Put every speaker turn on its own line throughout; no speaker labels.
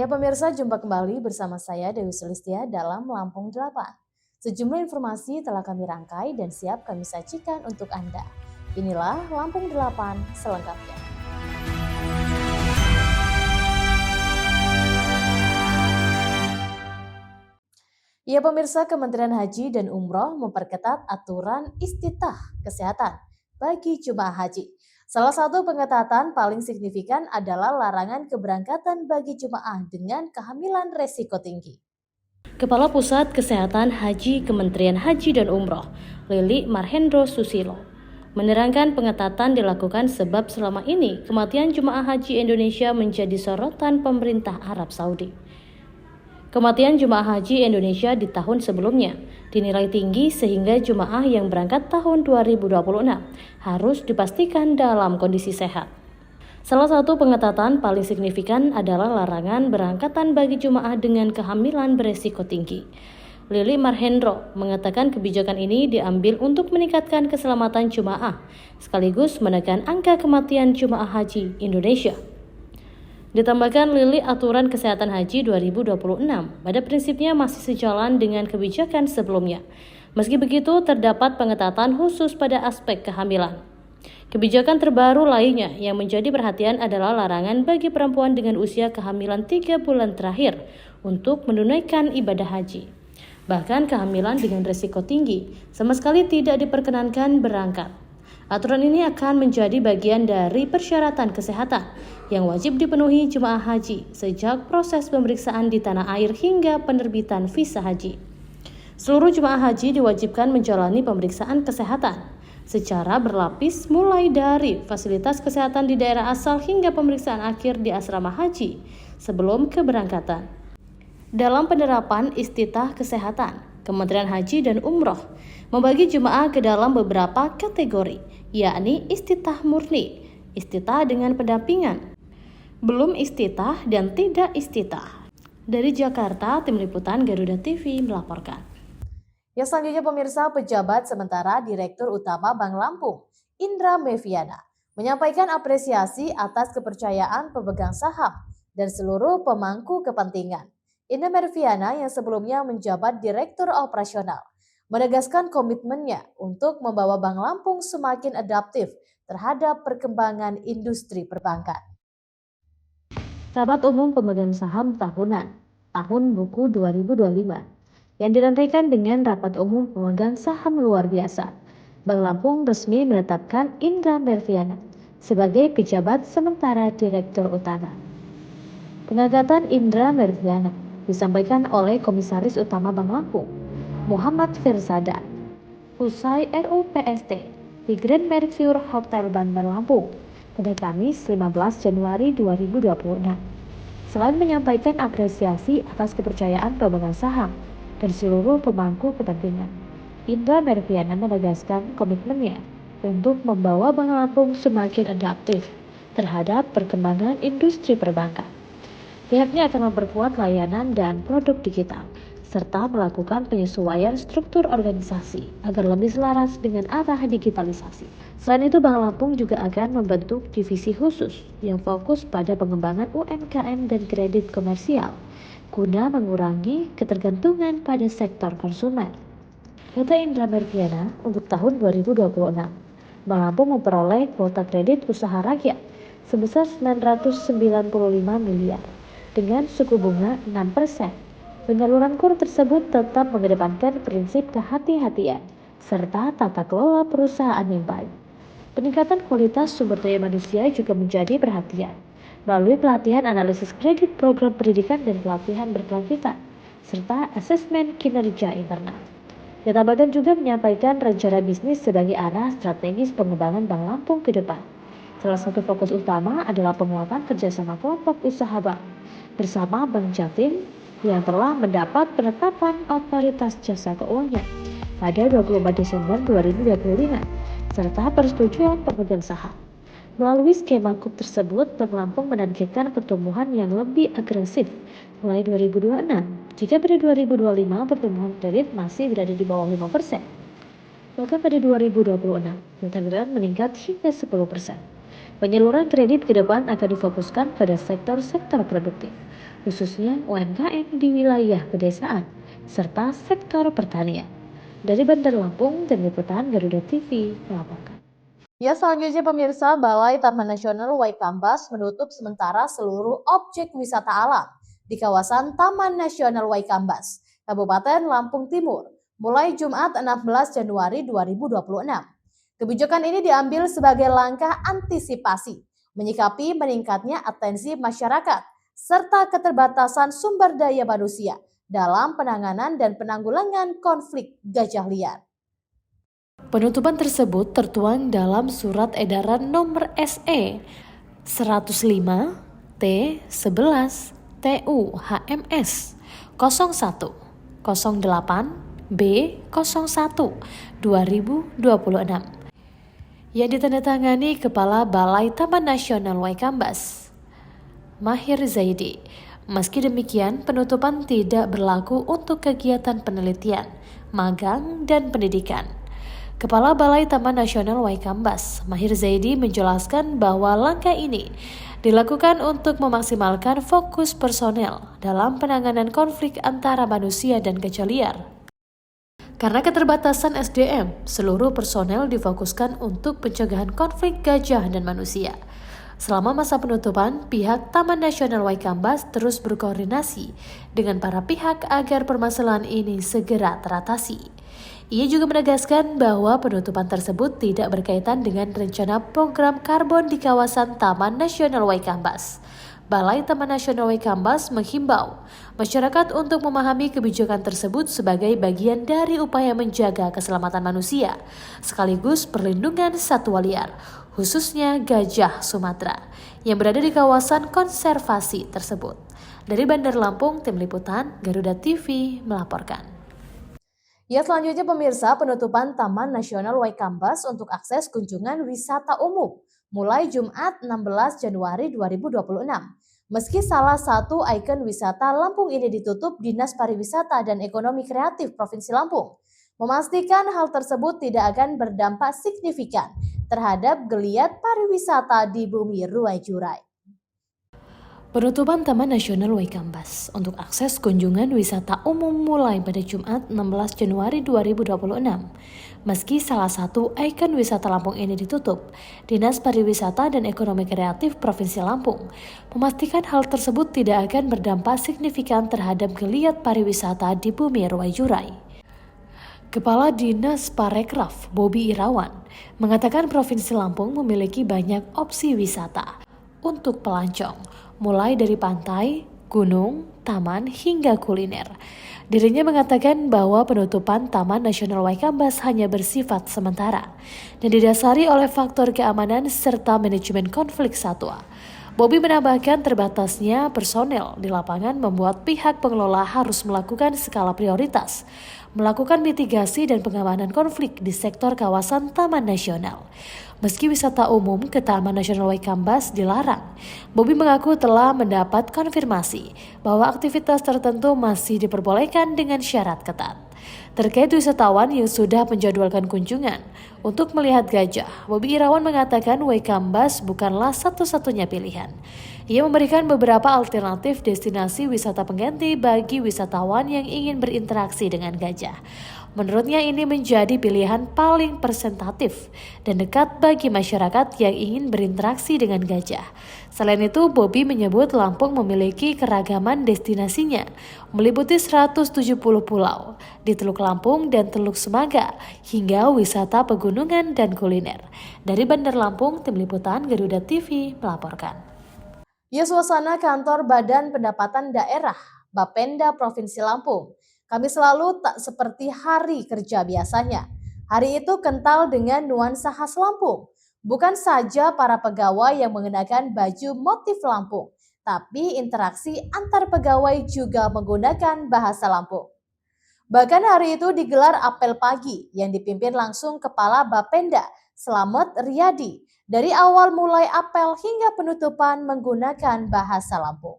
Ya pemirsa, jumpa kembali bersama saya Dewi Sulistia dalam Lampung 8. Sejumlah informasi telah kami rangkai dan siap kami sajikan untuk Anda. Inilah Lampung 8 selengkapnya. Ya pemirsa, Kementerian Haji dan Umroh memperketat aturan istitah kesehatan bagi jemaah haji. Salah satu pengetatan paling signifikan adalah larangan keberangkatan bagi jemaah dengan kehamilan resiko tinggi. Kepala Pusat Kesehatan Haji Kementerian Haji dan Umroh, Lili Marhendro Susilo, menerangkan pengetatan dilakukan sebab selama ini kematian jemaah haji Indonesia menjadi sorotan pemerintah Arab Saudi. Kematian jemaah haji Indonesia di tahun sebelumnya dinilai tinggi sehingga jemaah yang berangkat tahun 2026 harus dipastikan dalam kondisi sehat. Salah satu pengetatan paling signifikan adalah larangan berangkatan bagi jemaah dengan kehamilan beresiko tinggi. Lili Marhendro mengatakan kebijakan ini diambil untuk meningkatkan keselamatan jemaah, sekaligus menekan angka kematian jemaah haji Indonesia. Ditambahkan Lili, aturan kesehatan haji 2026 pada prinsipnya masih sejalan dengan kebijakan sebelumnya. Meski begitu, terdapat pengetatan khusus pada aspek kehamilan. Kebijakan terbaru lainnya yang menjadi perhatian adalah larangan bagi perempuan dengan usia kehamilan 3 bulan terakhir untuk menunaikan ibadah haji. Bahkan kehamilan dengan risiko tinggi sama sekali tidak diperkenankan berangkat. Aturan ini akan menjadi bagian dari persyaratan kesehatan yang wajib dipenuhi jemaah haji sejak proses pemeriksaan di tanah air hingga penerbitan visa haji. Seluruh jemaah haji diwajibkan menjalani pemeriksaan kesehatan secara berlapis mulai dari fasilitas kesehatan di daerah asal hingga pemeriksaan akhir di asrama haji sebelum keberangkatan. Dalam penerapan istitah kesehatan, Kementerian Haji dan Umroh membagi jemaah ke dalam beberapa kategori, yakni istitah murni, istitah dengan pendampingan, belum istitah, dan tidak istitah. Dari Jakarta, Tim Liputan Garuda TV melaporkan. Ya selanjutnya pemirsa, pejabat sementara Direktur Utama Bank Lampung, Indra Meviana, menyampaikan apresiasi atas kepercayaan pemegang saham dan seluruh pemangku kepentingan. Indra Meviana yang sebelumnya menjabat Direktur Operasional, menegaskan komitmennya untuk membawa Bank Lampung semakin adaptif terhadap perkembangan industri perbankan. Rapat Umum Pemegang Saham Tahunan Tahun Buku 2025 yang dinantikan dengan Rapat Umum Pemegang Saham Luar Biasa, Bank Lampung resmi menetapkan Indra Meviana sebagai pejabat sementara Direktur Utama. Pengangkatan Indra Meviana disampaikan oleh Komisaris Utama Bank Lampung, Muhammad Firzada, usai RUPST di Grand Mercure Hotel Bank Lampung pada Kamis 15 Januari 2026. Selain menyampaikan apresiasi atas kepercayaan pemegang saham dan seluruh pemangku kepentingan, Indra Meviana menegaskan komitmennya untuk membawa Bank Lampung semakin adaptif terhadap perkembangan industri perbankan. Pihaknya akan memperkuat layanan dan produk digital, serta melakukan penyesuaian struktur organisasi agar lebih selaras dengan arah digitalisasi. Selain itu, Bank Lampung juga akan membentuk divisi khusus yang fokus pada pengembangan UMKM dan kredit komersial, guna mengurangi ketergantungan pada sektor konsumen. Kata Indra Meviana, untuk tahun 2026, Bank Lampung memperoleh kuota kredit usaha rakyat sebesar 995 miliar dengan suku bunga 6%. Penyaluran KUR tersebut tetap mengedepankan prinsip kehati-hatian serta tata kelola perusahaan yang baik. Peningkatan kualitas sumber daya manusia juga menjadi perhatian melalui pelatihan analisis kredit, program pendidikan dan pelatihan berkelanjutan, serta asesmen kinerja internal. Ditambahkan juga menyampaikan rencana bisnis sebagai arah strategis pengembangan Bank Lampung ke depan. Salah satu fokus utama adalah penguatan kerjasama kelompok usaha bank bersama Bank Jatim yang telah mendapat penetapan otoritas jasa keuangan pada 24 Desember 2025 serta persetujuan pemegang saham. Melalui skema KUP tersebut, Bank Lampung menargetkan pertumbuhan yang lebih agresif mulai 2026 jika pada 2025 pertumbuhan kredit masih berada di bawah 5%. Bahkan pada 2026, ditargetkan meningkat hingga 10%. Penyaluran kredit ke depan akan difokuskan pada sektor-sektor produktif,
khususnya UMKM di wilayah pedesaan, serta sektor pertanian. Dari Bandar Lampung, Tim Liputan Garuda TV melaporkan.
Ya, selanjutnya pemirsa, Balai Taman Nasional Waikambas menutup sementara seluruh objek wisata alam di kawasan Taman Nasional Waikambas, Kabupaten Lampung Timur, mulai Jumat 16 Januari 2026. Kebijakan ini diambil sebagai langkah antisipasi, menyikapi meningkatnya atensi masyarakat, serta keterbatasan sumber daya manusia dalam penanganan dan penanggulangan konflik gajah liar.
Penutupan tersebut tertuang dalam Surat Edaran Nomor SE 105 T11 TU HMS 01 08 B 01 2026 yang ditandatangani Kepala Balai Taman Nasional Waikambas Mahir Zaidi. Meski demikian, penutupan tidak berlaku untuk kegiatan penelitian, magang, dan pendidikan. Kepala Balai Taman Nasional Waikambas, Mahir Zaidi, menjelaskan bahwa langkah ini dilakukan untuk memaksimalkan fokus personel dalam penanganan konflik antara manusia dan gajah liar. Karena keterbatasan SDM, seluruh personel difokuskan untuk pencegahan konflik gajah dan manusia. Selama masa penutupan, pihak Taman Nasional Waikambas terus berkoordinasi dengan para pihak agar permasalahan ini segera teratasi. Ia juga menegaskan bahwa penutupan tersebut tidak berkaitan dengan rencana program karbon di kawasan Taman Nasional Waikambas. Balai Taman Nasional Waikambas menghimbau masyarakat untuk memahami kebijakan tersebut sebagai bagian dari upaya menjaga keselamatan manusia, sekaligus perlindungan satwa liar, khususnya gajah Sumatera, yang berada di kawasan konservasi tersebut. Dari Bandar Lampung, Tim Liputan Garuda TV melaporkan.
Ya, selanjutnya pemirsa, penutupan Taman Nasional Waikambas untuk akses kunjungan wisata umum mulai Jumat 16 Januari 2026. Meski salah satu ikon wisata Lampung ini ditutup, Dinas Pariwisata dan Ekonomi Kreatif Provinsi Lampung memastikan hal tersebut tidak akan berdampak signifikan terhadap geliat pariwisata di Bumi Ruai Jurai.
Penutupan Taman Nasional Waikambas untuk akses kunjungan wisata umum mulai pada Jumat 16 Januari 2026. Meski salah satu ikon wisata Lampung ini ditutup, Dinas Pariwisata dan Ekonomi Kreatif Provinsi Lampung memastikan hal tersebut tidak akan berdampak signifikan terhadap geliat pariwisata di Bumi Ruai Jurai. Kepala Dinas Parekraf Bobi Irawan mengatakan Provinsi Lampung memiliki banyak opsi wisata untuk pelancong, mulai dari pantai, gunung, taman, hingga kuliner. Dirinya mengatakan bahwa penutupan Taman Nasional Waikambas hanya bersifat sementara dan didasari oleh faktor keamanan serta manajemen konflik satwa. Bobi menambahkan terbatasnya personel di lapangan membuat pihak pengelola harus melakukan skala prioritas, melakukan mitigasi dan pengamanan konflik di sektor kawasan Taman Nasional. Meski wisata umum ke Taman Nasional Waikambas dilarang, Bobi mengaku telah mendapat konfirmasi bahwa aktivitas tertentu masih diperbolehkan dengan syarat ketat. Terkait wisatawan yang sudah menjadwalkan kunjungan untuk melihat gajah, Bobi Irawan mengatakan Waikambas bukanlah satu-satunya pilihan. Ia memberikan beberapa alternatif destinasi wisata pengganti bagi wisatawan yang ingin berinteraksi dengan gajah. Menurutnya ini menjadi pilihan paling presentatif dan dekat bagi masyarakat yang ingin berinteraksi dengan gajah. Selain itu, Bobi menyebut Lampung memiliki keragaman destinasinya, meliputi 170 pulau di Teluk Lampung dan Teluk Semaga, hingga wisata pegunungan dan kuliner. Dari Bandar Lampung, Tim Liputan Garuda TV melaporkan.
Ya, suasana kantor Badan Pendapatan Daerah Bapenda Provinsi Lampung Kamis lalu tak seperti hari kerja biasanya. Hari itu kental dengan nuansa khas Lampung. Bukan saja para pegawai yang mengenakan baju motif Lampung, tapi interaksi antar pegawai juga menggunakan bahasa Lampung. Bahkan hari itu digelar apel pagi yang dipimpin langsung Kepala Bapenda, Slamet Riyadi. Dari awal mulai apel hingga penutupan menggunakan bahasa Lampung.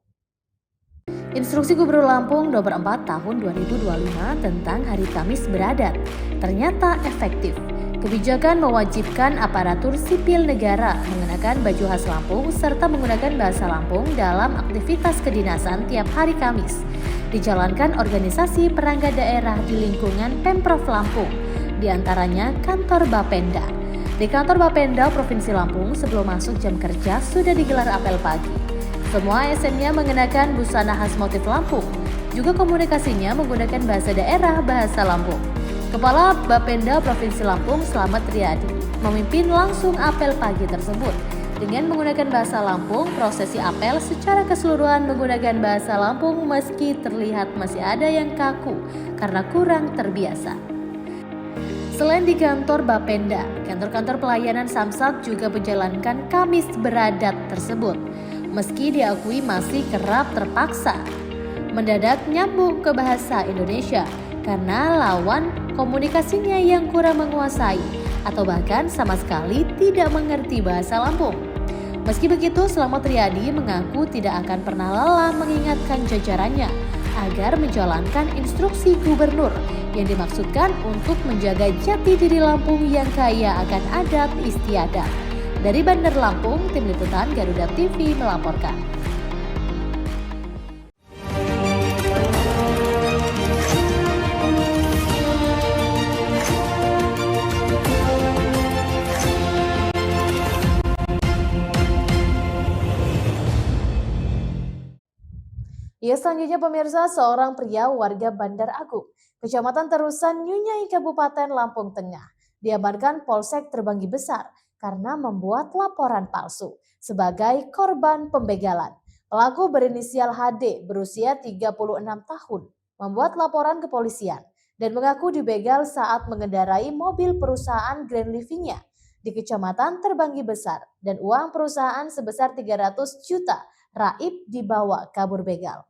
Instruksi Gubernur Lampung nomor 4 tahun 2025 tentang Hari Kamis Beradat ternyata efektif. Kebijakan mewajibkan aparatur sipil negara mengenakan mengenakan baju khas Lampung serta menggunakan bahasa Lampung dalam aktivitas kedinasan tiap hari Kamis. Dijalankan organisasi perangga daerah di lingkungan Pemprov Lampung, di antaranya kantor Bapenda. Di kantor Bapenda Provinsi Lampung sebelum masuk jam kerja sudah digelar apel pagi. Semua ASN-nya mengenakan busana khas motif Lampung, juga komunikasinya menggunakan bahasa daerah bahasa Lampung. Kepala Bapenda Provinsi Lampung Slamet Riyadi memimpin langsung apel pagi tersebut. Dengan menggunakan bahasa Lampung, prosesi apel secara keseluruhan menggunakan bahasa Lampung meski terlihat masih ada yang kaku karena kurang terbiasa. Selain di kantor Bapenda, kantor-kantor pelayanan Samsat juga menjalankan Kamis beradat tersebut. Meski diakui masih kerap terpaksa mendadak nyambung ke bahasa Indonesia karena lawan komunikasinya yang kurang menguasai atau bahkan sama sekali tidak mengerti bahasa Lampung. Meski begitu, Slamet Riyadi mengaku tidak akan pernah lelah mengingatkan jajarannya agar menjalankan instruksi gubernur yang dimaksudkan untuk menjaga jati diri Lampung yang kaya akan adat istiadat. Dari Bandar Lampung, Tim Liputan Garuda TV melaporkan. Ya, selanjutnya pemirsa, seorang pria warga Bandar Agung, Kecamatan Terusan, Nyunyai, Kabupaten Lampung Tengah, diamankan Polsek Terbanggi Besar karena membuat laporan palsu sebagai korban pembegalan. Pelaku berinisial HD berusia 36 tahun membuat laporan ke polisian dan mengaku dibegal saat mengendarai mobil perusahaan Grand Living-nya di Kecamatan Terbanggi Besar dan uang perusahaan sebesar 300 juta raib dibawa kabur begal.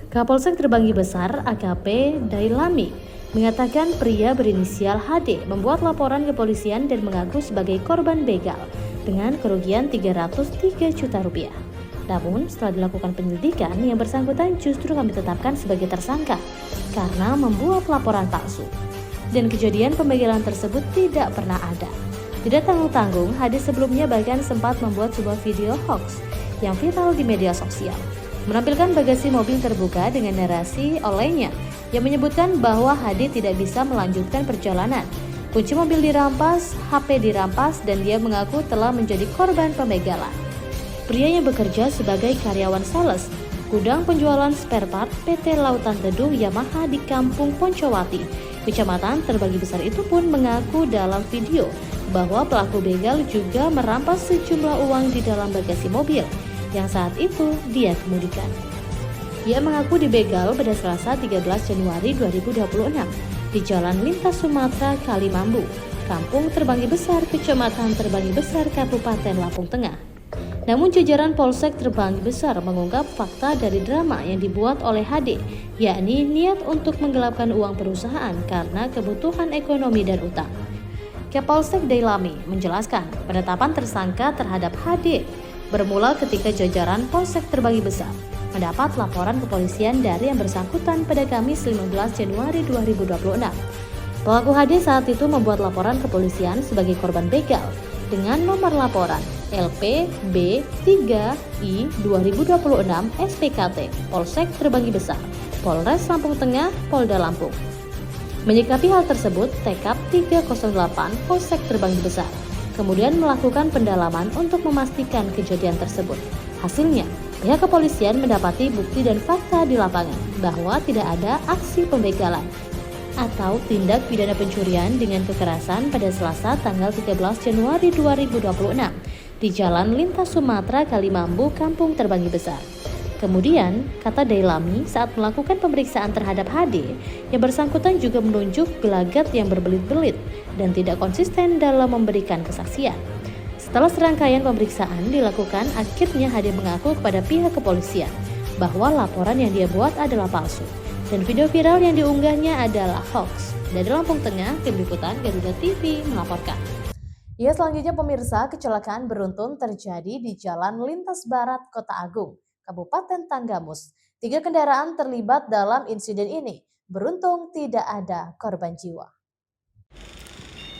Kapolsek Terbanggi Besar AKP Dailami mengatakan pria berinisial HD membuat laporan ke polisian dan mengaku sebagai korban begal dengan kerugian 303 juta rupiah. Namun setelah dilakukan penyelidikan, yang bersangkutan justru kami tetapkan sebagai tersangka karena membuat laporan palsu. Dan kejadian pembegalan tersebut tidak pernah ada. Tidak tanggung-tanggung, HD sebelumnya bahkan sempat membuat sebuah video hoax yang viral di media sosial, menampilkan bagasi mobil terbuka dengan narasi olehnya yang menyebutkan bahwa HD tidak bisa melanjutkan perjalanan. Kunci mobil dirampas, HP dirampas, dan dia mengaku telah menjadi korban pembegalan. Pria yang bekerja sebagai karyawan sales gudang penjualan spare part PT Lautan Teduh Yamaha di Kampung Poncowati, Kecamatan Terbanggi Besar itu pun mengaku dalam video bahwa pelaku begal juga merampas sejumlah uang di dalam bagasi mobil yang saat itu dia kemudikan. Ia mengaku dibegal pada Selasa 13 Januari 2026 di Jalan Lintas Sumatera Kalimambu, Kampung Terbanggi Besar, Kecamatan Terbanggi Besar, Kabupaten Lampung Tengah. Namun jajaran Polsek Terbanggi Besar mengungkap fakta dari drama yang dibuat oleh HD, yakni niat untuk menggelapkan uang perusahaan karena kebutuhan ekonomi dan utang. Kapolsek Dailami menjelaskan penetapan tersangka terhadap HD bermula ketika jajaran Polsek Terbanggi Besar mendapat laporan kepolisian dari yang bersangkutan pada Kamis 15 Januari 2026. Pelaku HD saat itu membuat laporan kepolisian sebagai korban begal dengan nomor laporan LPB3I 2026 SPKT Polsek Terbanggi Besar, Polres Lampung Tengah, Polda Lampung. Menyikapi hal tersebut, Tekap 308 Polsek Terbanggi Besar kemudian melakukan pendalaman untuk memastikan kejadian tersebut. Hasilnya, pihak kepolisian mendapati bukti dan fakta di lapangan bahwa tidak ada aksi pembegalan atau tindak pidana pencurian dengan kekerasan pada Selasa tanggal 13 Januari 2026 di Jalan Lintas Sumatera Kalimambu, Kampung Terbanggi Besar. Kemudian, kata Dailami, saat melakukan pemeriksaan terhadap HD, yang bersangkutan juga menunjuk gelagat yang berbelit-belit dan tidak konsisten dalam memberikan kesaksian. Setelah serangkaian pemeriksaan dilakukan, akhirnya HD mengaku kepada pihak kepolisian bahwa laporan yang dia buat adalah palsu dan video viral yang diunggahnya adalah hoax. Dari Lampung Tengah, Tim Liputan Garuda TV melaporkan. Ya, selanjutnya pemirsa, kecelakaan beruntun terjadi di Jalan Lintas Barat Kota Agung, Kabupaten Tanggamus. 3 kendaraan terlibat dalam insiden ini. Beruntung tidak ada korban jiwa.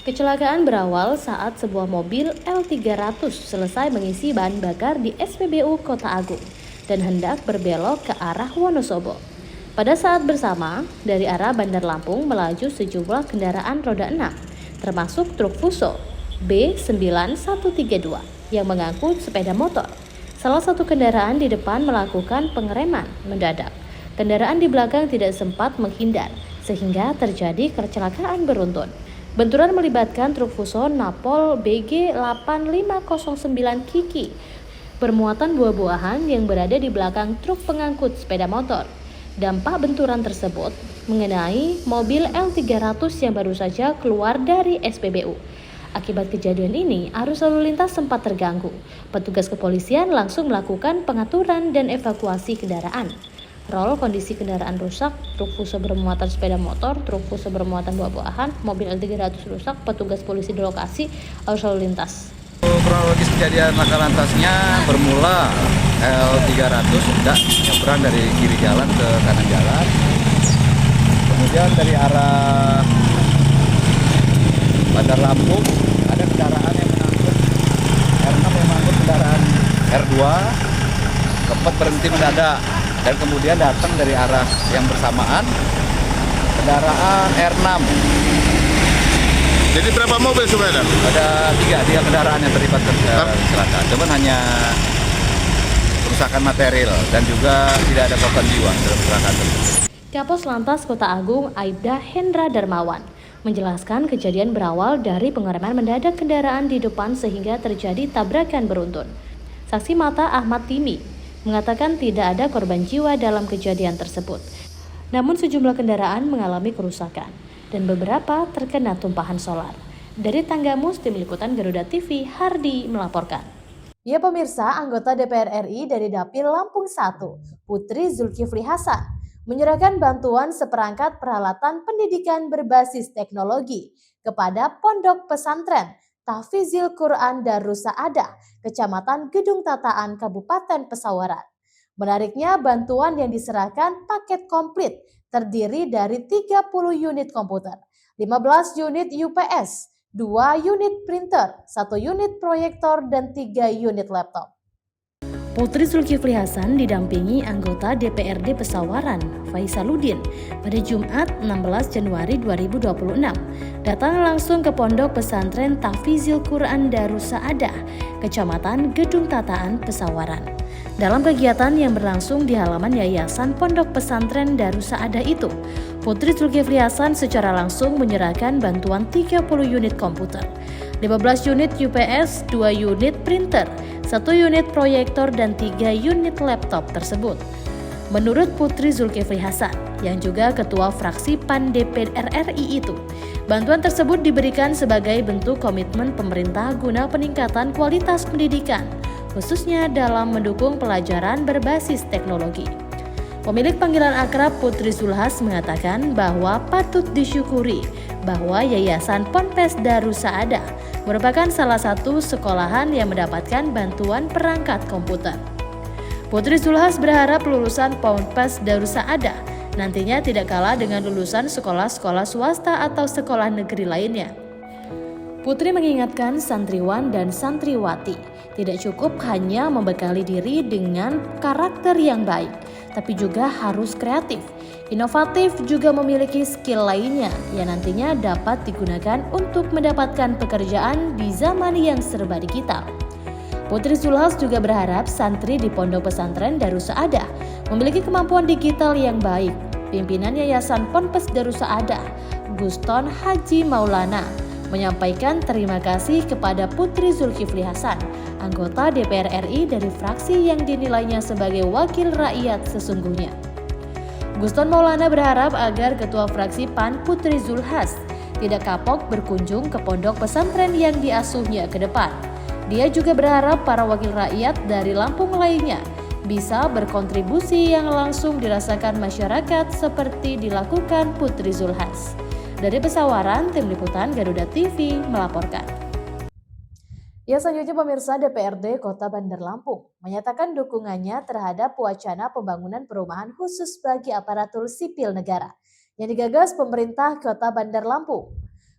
Kecelakaan berawal saat sebuah mobil L300 selesai mengisi bahan bakar di SPBU Kota Agung dan hendak berbelok ke arah Wonosobo. Pada saat bersama, dari arah Bandar Lampung melaju sejumlah kendaraan roda 6, termasuk truk Fuso B9132 yang mengangkut sepeda motor. Salah satu kendaraan di depan melakukan pengereman mendadak. Kendaraan di belakang tidak sempat menghindar, sehingga terjadi kecelakaan beruntun. Benturan melibatkan truk Fuso Napol BG 8509 Kiki bermuatan buah-buahan yang berada di belakang truk pengangkut sepeda motor. Dampak benturan tersebut mengenai mobil L300 yang baru saja keluar dari SPBU. Akibat kejadian ini, arus lalu lintas sempat terganggu. Petugas kepolisian langsung melakukan pengaturan dan evakuasi kendaraan. Rol kondisi kendaraan rusak, truk Fuso bermuatan sepeda motor, truk Fuso bermuatan buah-buahan, mobil L300 rusak, petugas polisi di lokasi, arus lalu lintas.
Kronologis kejadian laka lantasnya bermula L300 hendak nyebrang dari kiri jalan ke kanan jalan. Kemudian dari arah Bandar Lampung ada kendaraan yang mengangkut R6 yang mengangkut kendaraan R2, sempat berhenti mendadak. Dan kemudian datang dari arah yang bersamaan kendaraan R6.
Jadi berapa mobil sebenarnya?
Ada tiga kendaraan yang terlibat kecelakaan. Cuman hanya kerusakan material dan juga tidak ada korban jiwa dalam kecelakaan tersebut.
Kapos Lantas Kota Agung Aibda Hendra Darmawan menjelaskan kejadian berawal dari pengereman mendadak kendaraan di depan sehingga terjadi tabrakan beruntun. Saksi mata Ahmad Timi mengatakan tidak ada korban jiwa dalam kejadian tersebut. Namun sejumlah kendaraan mengalami kerusakan dan beberapa terkena tumpahan solar. Dari Tanggamus, Tim Liputan Garuda TV, Hardi melaporkan.
Ya pemirsa, anggota DPR RI dari Dapil Lampung 1, Putri Zulkifli Hasan, menyerahkan bantuan seperangkat peralatan pendidikan berbasis teknologi kepada Pondok Pesantren Tahfizil Quran Darus Saadah, Kecamatan Gedung Tataan, Kabupaten Pesawaran. Menariknya, bantuan yang diserahkan paket komplit terdiri dari 30 unit komputer, 15 unit UPS, 2 unit printer, 1 unit proyektor, dan 3 unit laptop.
Putri Zulkifli Hasan didampingi anggota DPRD Pesawaran, Faisaluddin, pada Jumat 16 Januari 2026, datang langsung ke Pondok Pesantren Tahfizil Quran Darus Saadah, Kecamatan Gedung Tataan, Pesawaran. Dalam kegiatan yang berlangsung di halaman Yayasan Pondok Pesantren Darus Saadah itu, Putri Zulkifli Hasan secara langsung menyerahkan bantuan 30 unit komputer, 15 unit UPS, 2 unit printer, 1 unit proyektor, dan 3 unit laptop tersebut. Menurut Putri Zulkifli Hasan, yang juga Ketua Fraksi PAN DPR RI itu, bantuan tersebut diberikan sebagai bentuk komitmen pemerintah guna peningkatan kualitas pendidikan, khususnya dalam mendukung pelajaran berbasis teknologi. Pemilik panggilan akrab Putri Zulhas mengatakan bahwa patut disyukuri bahwa Yayasan Ponpes Darus Saadah merupakan salah satu sekolahan yang mendapatkan bantuan perangkat komputer. Putri Zulhas berharap lulusan Ponpes Darus Saadah nantinya tidak kalah dengan lulusan sekolah-sekolah swasta atau sekolah negeri lainnya. Putri mengingatkan santriwan dan santriwati tidak cukup hanya membekali diri dengan karakter yang baik, tapi juga harus kreatif, inovatif, juga memiliki skill lainnya yang nantinya dapat digunakan untuk mendapatkan pekerjaan di zaman yang serba digital. Putri Zulhas juga berharap santri di Pondok Pesantren Darus Saadah memiliki kemampuan digital yang baik. Pimpinan Yayasan Ponpes Darus Saadah, Guston Haji Maulana, menyampaikan terima kasih kepada Putri Zulkifli Hasan, anggota DPR RI dari fraksi yang dinilainya sebagai wakil rakyat sesungguhnya. Guston Maulana berharap agar Ketua Fraksi PAN Putri Zulhas tidak kapok berkunjung ke pondok pesantren yang diasuhnya ke depan. Dia juga berharap para wakil rakyat dari Lampung lainnya bisa berkontribusi yang langsung dirasakan masyarakat seperti dilakukan Putri Zulhas. Dari Pesawaran, Tim Liputan Garuda TV melaporkan.
Ya, selanjutnya pemirsa, DPRD Kota Bandar Lampung menyatakan dukungannya terhadap wacana pembangunan perumahan khusus bagi aparatur sipil negara yang digagas pemerintah Kota Bandar Lampung.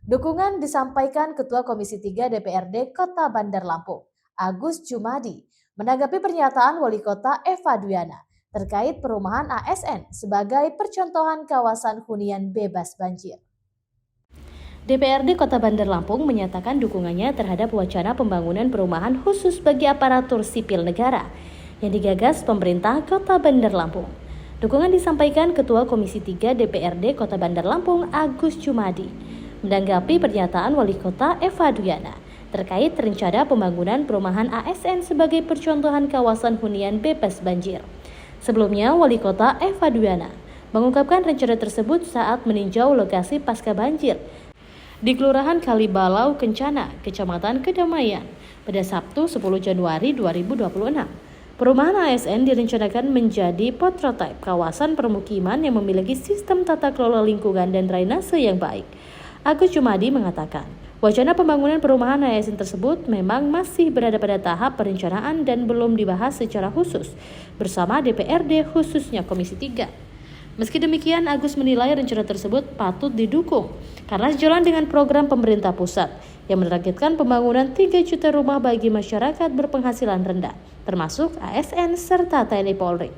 Dukungan disampaikan Ketua Komisi 3 DPRD Kota Bandar Lampung, Agus Jumadi, menanggapi pernyataan Wali Kota Eva Duyana terkait perumahan ASN sebagai percontohan kawasan hunian bebas banjir.
DPRD Kota Bandar Lampung menyatakan dukungannya terhadap wacana pembangunan perumahan khusus bagi aparatur sipil negara yang digagas pemerintah Kota Bandar Lampung. Dukungan disampaikan Ketua Komisi 3 DPRD Kota Bandar Lampung, Agus Jumadi, menanggapi pernyataan Wali Kota Eva Duyana terkait rencana pembangunan perumahan ASN sebagai percontohan kawasan hunian bebas banjir. Sebelumnya, Wali Kota Eva Duyana mengungkapkan rencana tersebut saat meninjau lokasi pasca banjir di Kelurahan Kalibalau Kencana, Kecamatan Kedamaian pada Sabtu 10 Januari 2026. Perumahan ASN direncanakan menjadi prototipe kawasan permukiman yang memiliki sistem tata kelola lingkungan dan drainase yang baik. Agus Jumadi mengatakan, wacana pembangunan perumahan ASN tersebut memang masih berada pada tahap perencanaan dan belum dibahas secara khusus bersama DPRD khususnya Komisi 3. Meski demikian, Agus menilai rencana tersebut patut didukung karena sejalan dengan program pemerintah pusat yang menargetkan pembangunan 3 juta rumah bagi masyarakat berpenghasilan rendah, termasuk ASN serta TNI Polri.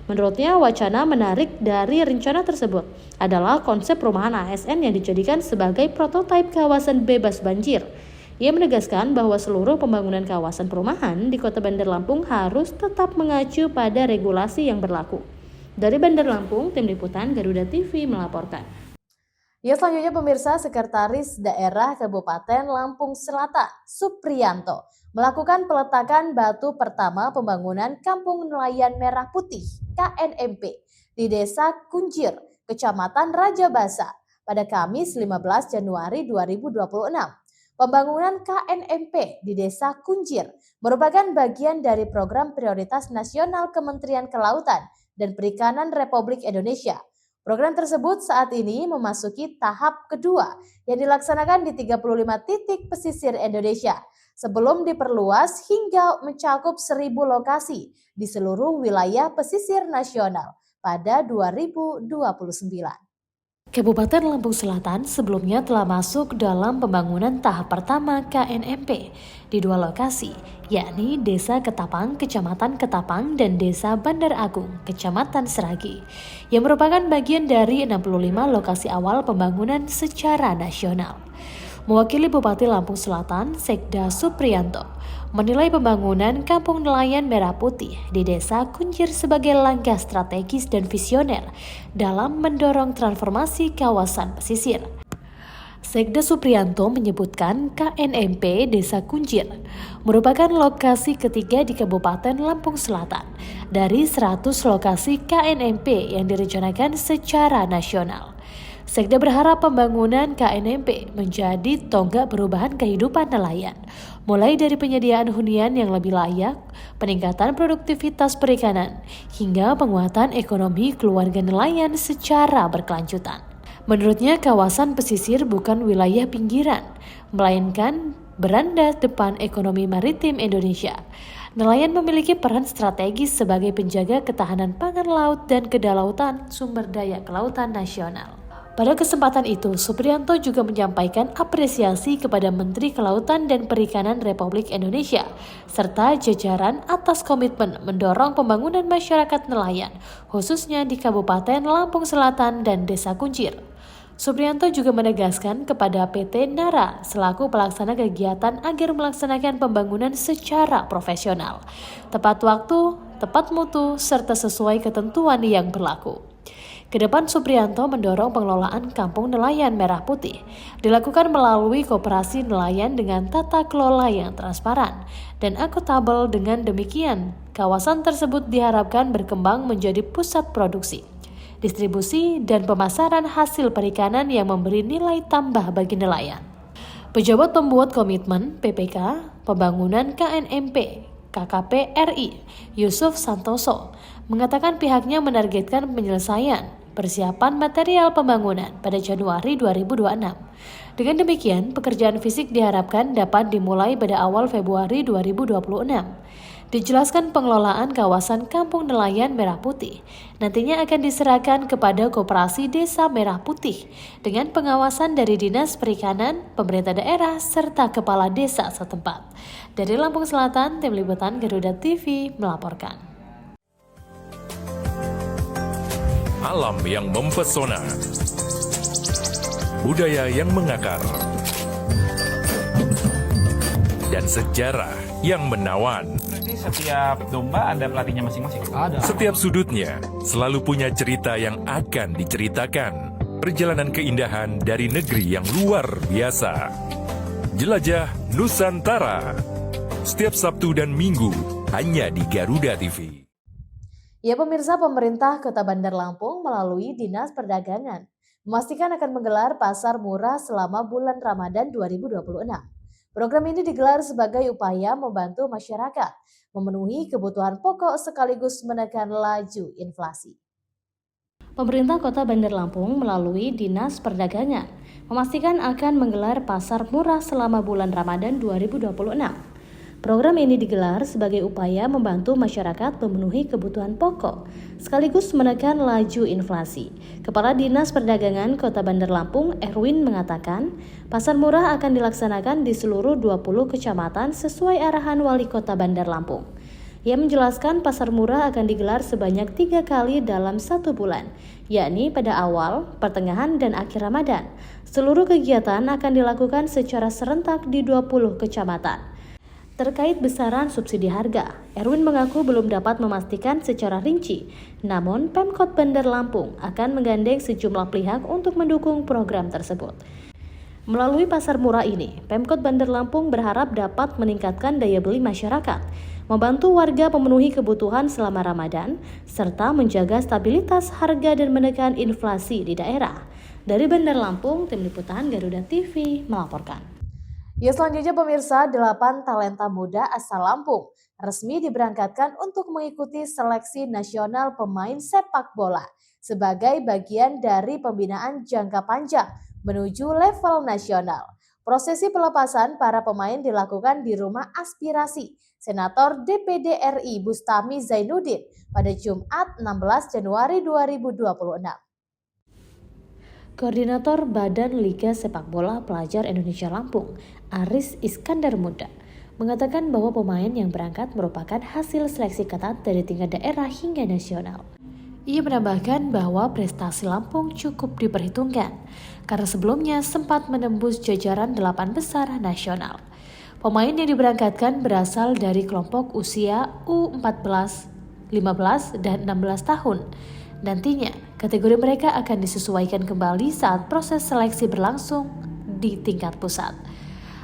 Menurutnya, wacana menarik dari rencana tersebut adalah konsep perumahan ASN yang dijadikan sebagai prototipe kawasan bebas banjir. Ia menegaskan bahwa seluruh pembangunan kawasan perumahan di Kota Bandar Lampung harus tetap mengacu pada regulasi yang berlaku. Dari Bandar Lampung, Tim Liputan Garuda TV melaporkan.
Ya, selanjutnya pemirsa, Sekretaris Daerah Kabupaten Lampung Selatan, Supriyanto, melakukan peletakan batu pertama pembangunan Kampung Nelayan Merah Putih KNMP di Desa Kunjir, Kecamatan Raja Basa pada Kamis 15 Januari 2026. Pembangunan KNMP di Desa Kunjir merupakan bagian dari program prioritas nasional Kementerian Kelautan dan Perikanan Republik Indonesia. Program tersebut saat ini memasuki tahap kedua yang dilaksanakan di 35 titik pesisir Indonesia sebelum diperluas hingga mencakup 1.000 lokasi di seluruh wilayah pesisir nasional pada 2029.
Kabupaten Lampung Selatan sebelumnya telah masuk dalam pembangunan tahap pertama KNMP di 2 lokasi, yakni Desa Ketapang, Kecamatan Ketapang, dan Desa Bandar Agung, Kecamatan Seragi, yang merupakan bagian dari 65 lokasi awal pembangunan secara nasional. Mewakili Bupati Lampung Selatan, Sekda Supriyanto, menilai pembangunan Kampung Nelayan Merah Putih di Desa Kunjir sebagai langkah strategis dan visioner dalam mendorong transformasi kawasan pesisir. Sekda Supriyanto menyebutkan KNMP Desa Kunjir merupakan lokasi ketiga di Kabupaten Lampung Selatan dari 100 lokasi KNMP yang direncanakan secara nasional. Sekda berharap pembangunan KNMP menjadi tonggak perubahan kehidupan nelayan, mulai dari penyediaan hunian yang lebih layak, peningkatan produktivitas perikanan, hingga penguatan ekonomi keluarga nelayan secara berkelanjutan. Menurutnya, kawasan pesisir bukan wilayah pinggiran, melainkan beranda depan ekonomi maritim Indonesia. Nelayan memiliki peran strategis sebagai penjaga ketahanan pangan laut dan kedaulatan sumber daya kelautan nasional. Pada kesempatan itu, Supriyanto juga menyampaikan apresiasi kepada Menteri Kelautan dan Perikanan Republik Indonesia, serta jajaran atas komitmen mendorong pembangunan masyarakat nelayan, khususnya di Kabupaten Lampung Selatan dan Desa Kunjir. Supriyanto juga menegaskan kepada PT Nara selaku pelaksana kegiatan agar melaksanakan pembangunan secara profesional, tepat waktu, tepat mutu, serta sesuai ketentuan yang berlaku. Kedepan Supriyanto mendorong pengelolaan Kampung Nelayan Merah Putih dilakukan melalui koperasi nelayan dengan tata kelola yang transparan dan akuntabel. Dengan demikian, kawasan tersebut diharapkan berkembang menjadi pusat produksi, distribusi, dan pemasaran hasil perikanan yang memberi nilai tambah bagi nelayan. Pejabat pembuat komitmen PPK Pembangunan KNMP KKP RI, Yusuf Santoso, mengatakan pihaknya menargetkan penyelesaian persiapan material pembangunan pada Januari 2026. Dengan demikian, pekerjaan fisik diharapkan dapat dimulai pada awal Februari 2026. Dijelaskan pengelolaan kawasan Kampung Nelayan Merah Putih nantinya akan diserahkan kepada Koperasi Desa Merah Putih dengan pengawasan dari Dinas Perikanan, pemerintah daerah, serta kepala desa setempat. Dari Lampung Selatan, Tim Liputan Garuda TV melaporkan.
Alam yang mempesona, budaya yang mengakar, dan sejarah yang menawan.
Setiap domba ada pelatihnya masing-masing? Ada.
Setiap sudutnya selalu punya cerita yang akan diceritakan. Perjalanan keindahan dari negeri yang luar biasa. Jelajah Nusantara. Setiap Sabtu dan Minggu hanya di Garuda TV.
Ya pemirsa, pemerintah Kota Bandar Lampung melalui Dinas Perdagangan memastikan akan menggelar pasar murah selama bulan Ramadan 2026. Program ini digelar sebagai upaya membantu masyarakat memenuhi kebutuhan pokok sekaligus menekan laju inflasi.
Pemerintah Kota Bandar Lampung melalui Dinas Perdagangan memastikan akan menggelar pasar murah selama bulan Ramadan 2026. Program ini digelar sebagai upaya membantu masyarakat memenuhi kebutuhan pokok sekaligus menekan laju inflasi. Kepala Dinas Perdagangan Kota Bandar Lampung, Erwin, mengatakan pasar murah akan dilaksanakan di seluruh 20 kecamatan sesuai arahan Wali Kota Bandar Lampung. Ia menjelaskan pasar murah akan digelar sebanyak 3 kali dalam 1 bulan, yakni pada awal, pertengahan, dan akhir Ramadan. Seluruh kegiatan akan dilakukan secara serentak di 20 kecamatan. Terkait besaran subsidi harga, Erwin mengaku belum dapat memastikan secara rinci, namun Pemkot Bandar Lampung akan menggandeng sejumlah pihak untuk mendukung program tersebut. Melalui pasar murah ini, Pemkot Bandar Lampung berharap dapat meningkatkan daya beli masyarakat, membantu warga memenuhi kebutuhan selama Ramadan, serta menjaga stabilitas harga dan menekan inflasi di daerah. Dari Bandar Lampung, Tim Liputan Garuda TV melaporkan.
Ya selanjutnya pemirsa, 8 talenta muda asal Lampung resmi diberangkatkan untuk mengikuti seleksi nasional pemain sepak bola sebagai bagian dari pembinaan jangka panjang menuju level nasional. Prosesi pelepasan para pemain dilakukan di Rumah Aspirasi Senator DPD RI Bustami Zainuddin pada Jumat 16 Januari 2026.
Koordinator Badan Liga Sepak Bola Pelajar Indonesia Lampung, Aris Iskandar Muda, mengatakan bahwa pemain yang berangkat merupakan hasil seleksi ketat dari tingkat daerah hingga nasional. Ia menambahkan bahwa prestasi Lampung cukup diperhitungkan, karena sebelumnya sempat menembus jajaran 8 besar nasional. Pemain yang diberangkatkan berasal dari kelompok usia U14, 15, dan 16 tahun. Nantinya, kategori mereka akan disesuaikan kembali saat proses seleksi berlangsung di tingkat pusat.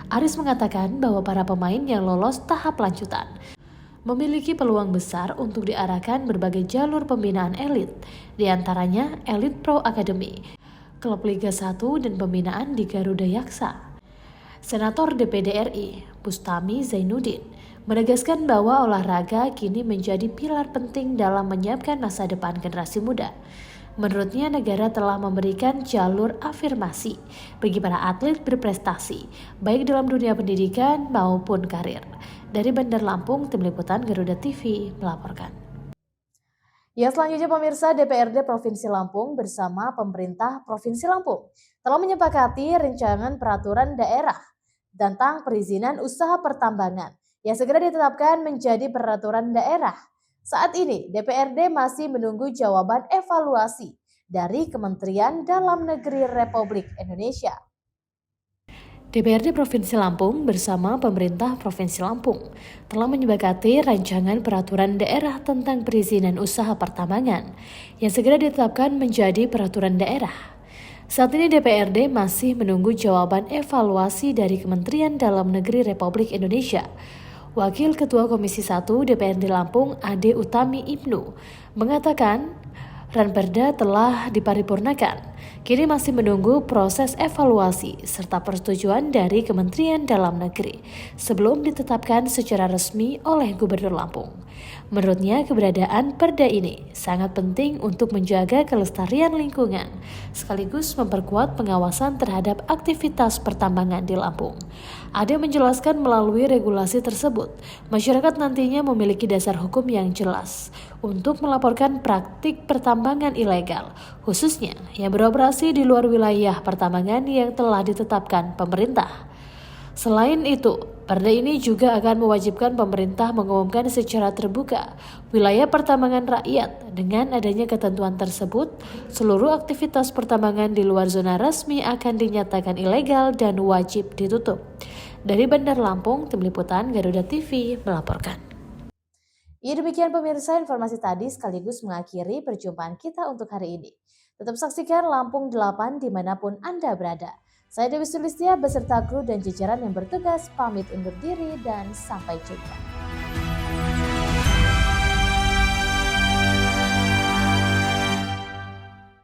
Aris mengatakan bahwa para pemain yang lolos tahap lanjutan memiliki peluang besar untuk diarahkan berbagai jalur pembinaan elit, di antaranya Elite Pro Academy, klub Liga 1 dan pembinaan di Garuda Yaksa. Senator DPD RI, Bustami Zainuddin, menegaskan bahwa olahraga kini menjadi pilar penting dalam menyiapkan masa depan generasi muda. Menurutnya, negara telah memberikan jalur afirmasi bagi para atlet berprestasi, baik dalam dunia pendidikan maupun karir. Dari Bandar Lampung, Tim Liputan Garuda TV melaporkan.
Ya selanjutnya pemirsa, DPRD Provinsi Lampung bersama pemerintah Provinsi Lampung telah menyepakati rancangan peraturan daerah tentang perizinan usaha pertambangan yang segera ditetapkan menjadi peraturan daerah. Saat ini, DPRD masih menunggu jawaban evaluasi dari Kementerian Dalam Negeri Republik Indonesia.
DPRD Provinsi Lampung bersama pemerintah Provinsi Lampung telah menyepakati rancangan peraturan daerah tentang perizinan usaha pertambangan yang segera ditetapkan menjadi peraturan daerah. Saat ini DPRD masih menunggu jawaban evaluasi dari Kementerian Dalam Negeri Republik Indonesia. Wakil Ketua Komisi 1 DPRD Lampung, Ade Utami Ibnu, mengatakan Ranperda telah diparipurnakan. Kini masih menunggu proses evaluasi serta persetujuan dari Kementerian Dalam Negeri sebelum ditetapkan secara resmi oleh Gubernur Lampung. Menurutnya, keberadaan perda ini sangat penting untuk menjaga kelestarian lingkungan, sekaligus memperkuat pengawasan terhadap aktivitas pertambangan di Lampung. Ade menjelaskan melalui regulasi tersebut, masyarakat nantinya memiliki dasar hukum yang jelas untuk melaporkan praktik pertambangan ilegal, khususnya yang beroperasi di luar wilayah pertambangan yang telah ditetapkan pemerintah. Selain itu, perda ini juga akan mewajibkan pemerintah mengumumkan secara terbuka wilayah pertambangan rakyat. Dengan adanya ketentuan tersebut, seluruh aktivitas pertambangan di luar zona resmi akan dinyatakan ilegal dan wajib ditutup. Dari Bandar Lampung, Tim Liputan Garuda TV melaporkan.
Ya, demikian pemirsa, informasi tadi sekaligus mengakhiri perjumpaan kita untuk hari ini. Tetap saksikan Lampung 8 dimanapun Anda berada. Saya Dewi Sulistia beserta kru dan jajaran yang bertugas pamit undur diri dan sampai jumpa.